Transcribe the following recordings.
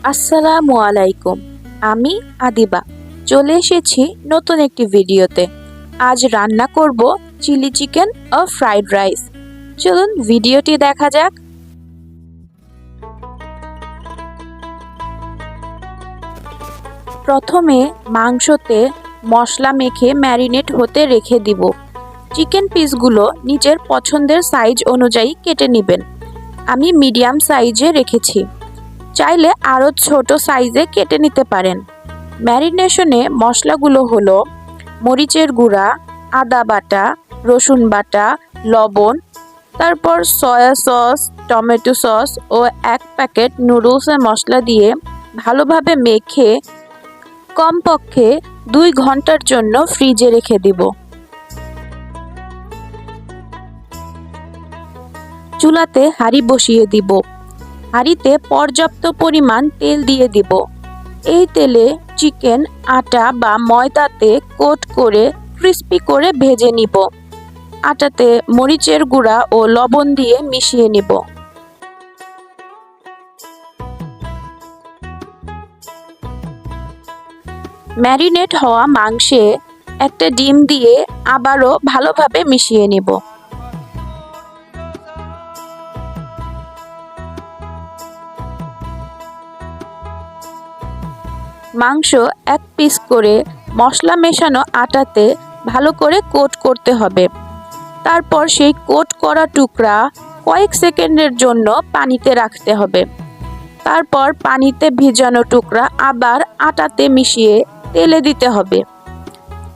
আসসালামু আলাইকুম। আমি আদিবা চলে এসেছি নতুন একটি ভিডিওতে। আজ রান্না করব চিলি চিকেন ও ফ্রাইড রাইস। চলুন ভিডিওটি দেখা যাক। প্রথমে মাংসতে মশলা মেখে ম্যারিনেট হতে রেখে দিব। চিকেন পিসগুলো নিজের পছন্দের সাইজ অনুযায়ী কেটে নেবেন। আমি মিডিয়াম সাইজে রেখেছি, চাইলে আরও ছোট সাইজে কেটে নিতে পারেন। ম্যারিনেশনে মশলাগুলো হলো মরিচের গুঁড়া, আদা বাটা, রসুন বাটা, লবণ, তারপর সয়া সস, টমেটো সস ও 1 প্যাকেট নুডলসের মশলা দিয়ে ভালোভাবে মেখে কমপক্ষে 2 ঘন্টার জন্য ফ্রিজে রেখে দিব। চুলাতে হাঁড়ি বসিয়ে দিব। হাঁড়িতে পর্যাপ্ত পরিমাণ তেল দিয়ে দিব। এই তেলে চিকেন আটা বা ময়দাতে কোট করে ক্রিস্পি করে ভেজে নিব। আটাতে মরিচের গুঁড়া ও লবণ দিয়ে মিশিয়ে নিব। ম্যারিনেট হওয়া মাংসে একটা ডিম দিয়ে আবারও ভালোভাবে মিশিয়ে নিব। মাংস 1 পিস করে মশলা মেশানো আটাতে ভালো করে কোট করতে হবে। তারপর সেই কোট করা টুকরা কয়েক সেকেন্ডের জন্য পানিতে রাখতে হবে। তারপর পানিতে ভেজানো টুকরা আবার আটাতে মিশিয়ে তেলে দিতে হবে।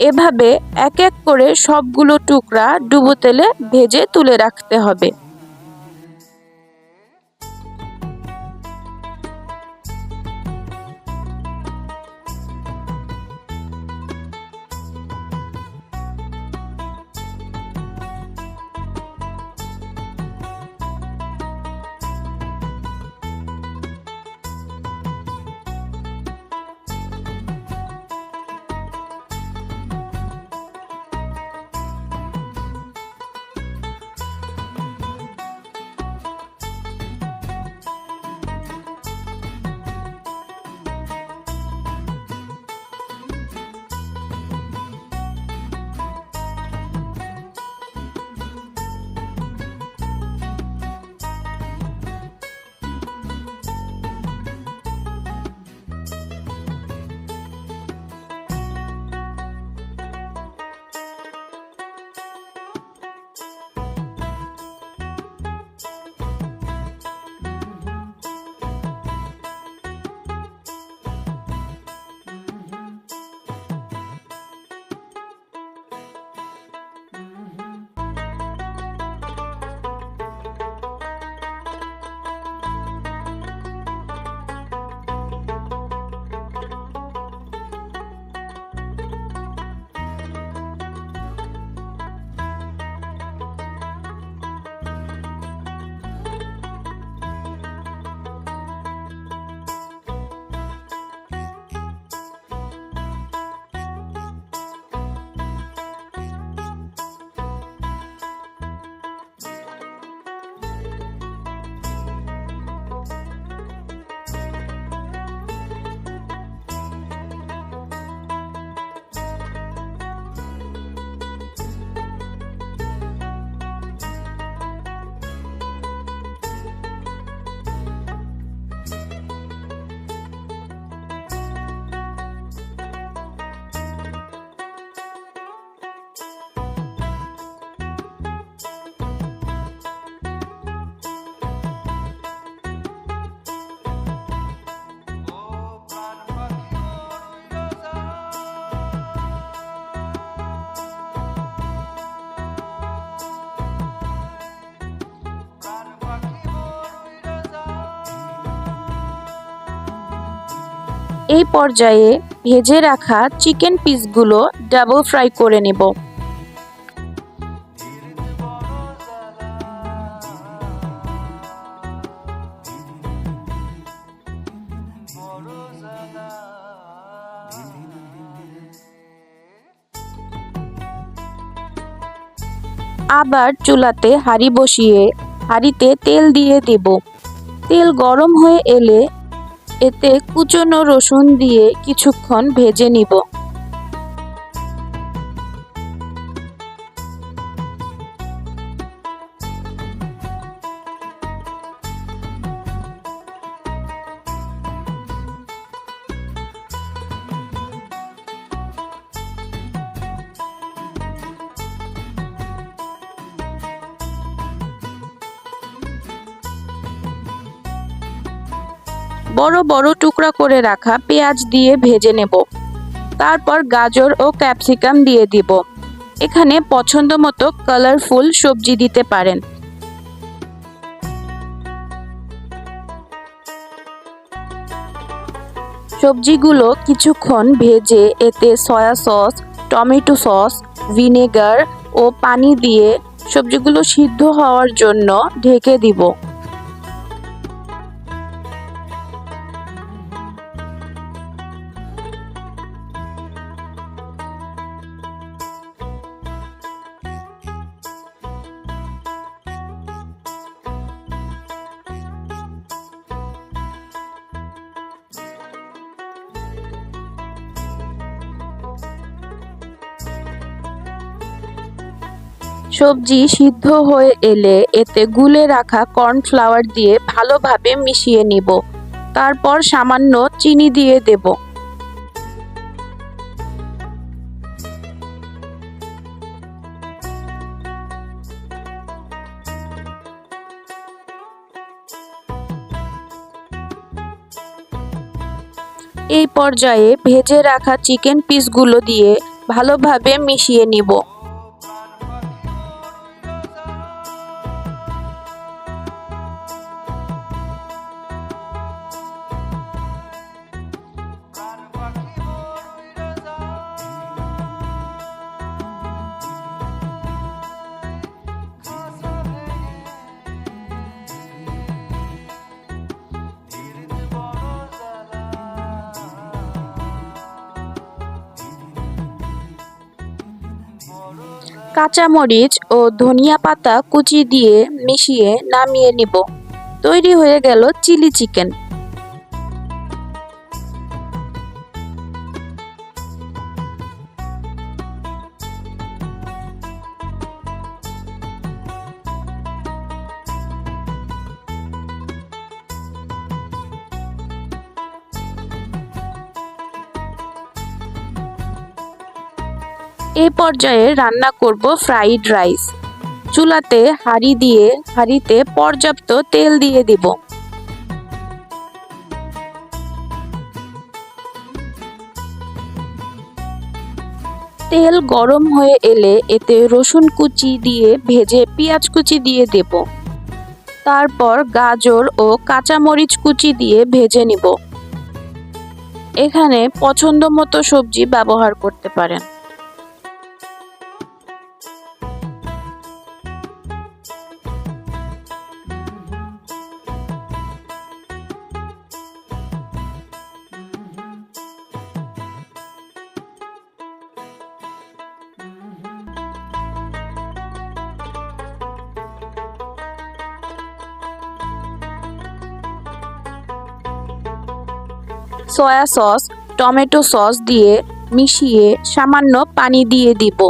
এভাবে এক এক করে সবগুলো টুকরা ডুবো তেলে ভেজে তুলে রাখতে হবে। এই পর্যায়ে ভেজে রাখা চিকেন পিসগুলো ডাবল ফ্রাই করে নেব। আবার চুলাতে হাঁড়ি বসিয়ে হাঁড়িতে তেল দিয়ে দেব। তেল গরম হয়ে এলে এতে কুচনো রসুন দিয়ে কিছুক্ষণ ভেজে নিব। বড় বড় টুকরা করে রাখা পেঁয়াজ দিয়ে ভেজে নেব। তারপর গাজর ও ক্যাপসিকাম দিয়ে দিব। এখানে পছন্দ মতো কালারফুল সবজি দিতে পারেন। সবজিগুলো কিছুক্ষণ ভেজে এতে soya sauce, tomato sauce, vinegar ও পানি দিয়ে সবজিগুলো সিদ্ধ হওয়ার জন্য ঢেকে দিব। সবজি সিদ্ধ হয়ে এলে এতে গুলে রাখা কর্নফ্লাওয়ার দিয়ে ভালোভাবে মিশিয়ে নিব। তারপর সামান্য চিনি দিয়ে দেব। এই পর্যায়ে ভেজে রাখা চিকেন পিসগুলো দিয়ে ভালোভাবে মিশিয়ে নিব। কাঁচামরিচ ও ধনিয়া পাতা কুচি দিয়ে মিশিয়ে নামিয়ে নিব। তৈরি হয়ে গেল চিলি চিকেন। এই পর্যায়ে রান্না করব ফ্রাইড রাইস। চুলাতে হাঁড়িতে পর্যাপ্ত তেল দিয়ে দিব। তেল গরম হয়ে এলে এতে রসুন কুচি দিয়ে ভেজে পেঁয়াজ কুচি দিয়ে দেব। তারপর গাজর ও কাঁচামরিচ কুচি দিয়ে ভেজে নিব। এখানে পছন্দ মতো সবজি ব্যবহার করতে পারেন। সয়া সস, টমেটো সস দিয়ে মিশিয়ে সামান্য পানি দিয়ে দিব।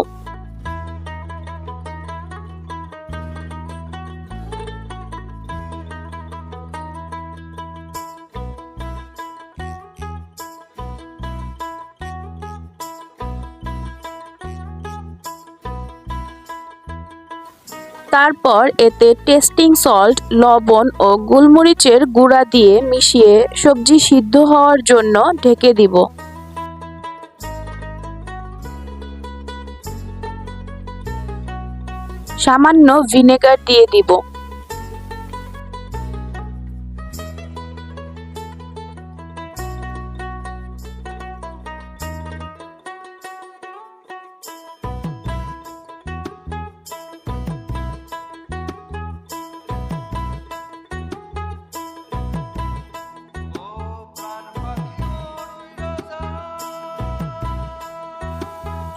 তারপর এতে টেস্টিং সল্ট, লবণ ও গোলমরিচের গুঁড়া দিয়ে মিশিয়ে সবজি সিদ্ধ হওয়ার জন্য ঢেকে দিব। সামান্য ভিনেগার দিয়ে দিব।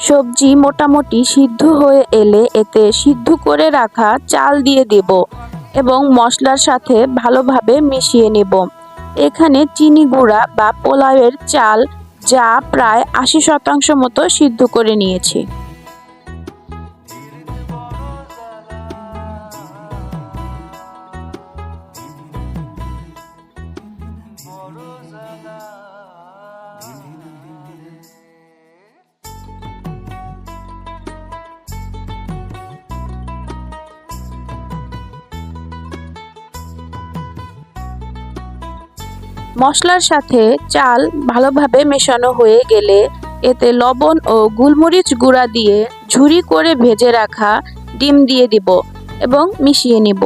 সবজি মোটামুটি সিদ্ধ হয়ে এলে এতে সিদ্ধ করে রাখা চাল দিয়ে দেব এবং মশলার সাথে ভালোভাবে মিশিয়ে নেব। এখানে চিনি গুঁড়া বা পোলাওয়ের চাল যা প্রায় ৮০% মতো সিদ্ধ করে নিয়েছি। মশলার সাথে চাল ভালোভাবে মেশানো হয়ে গেলে এতে লবণ ও গোলমরিচ গুঁড়া দিয়ে ঝুরি করে ভেজে রাখা ডিম দিয়ে দিব এবং মিশিয়ে নিব।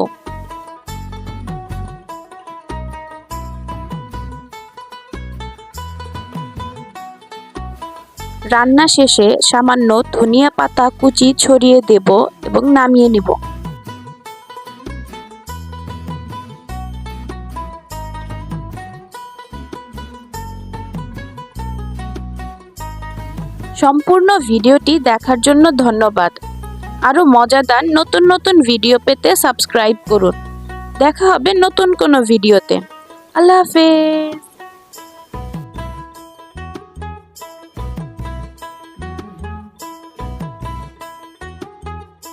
রান্না শেষে সামান্য ধনিয়া পাতা কুচি ছড়িয়ে দেব এবং নামিয়ে নিব। সম্পূর্ণ ভিডিওটি দেখার জন্য ধন্যবাদ। আরও মজাদার নতুন নতুন ভিডিও পেতে সাবস্ক্রাইব করুন। দেখা হবে নতুন কোনো ভিডিওতে। আল্লাহ হাফেজ।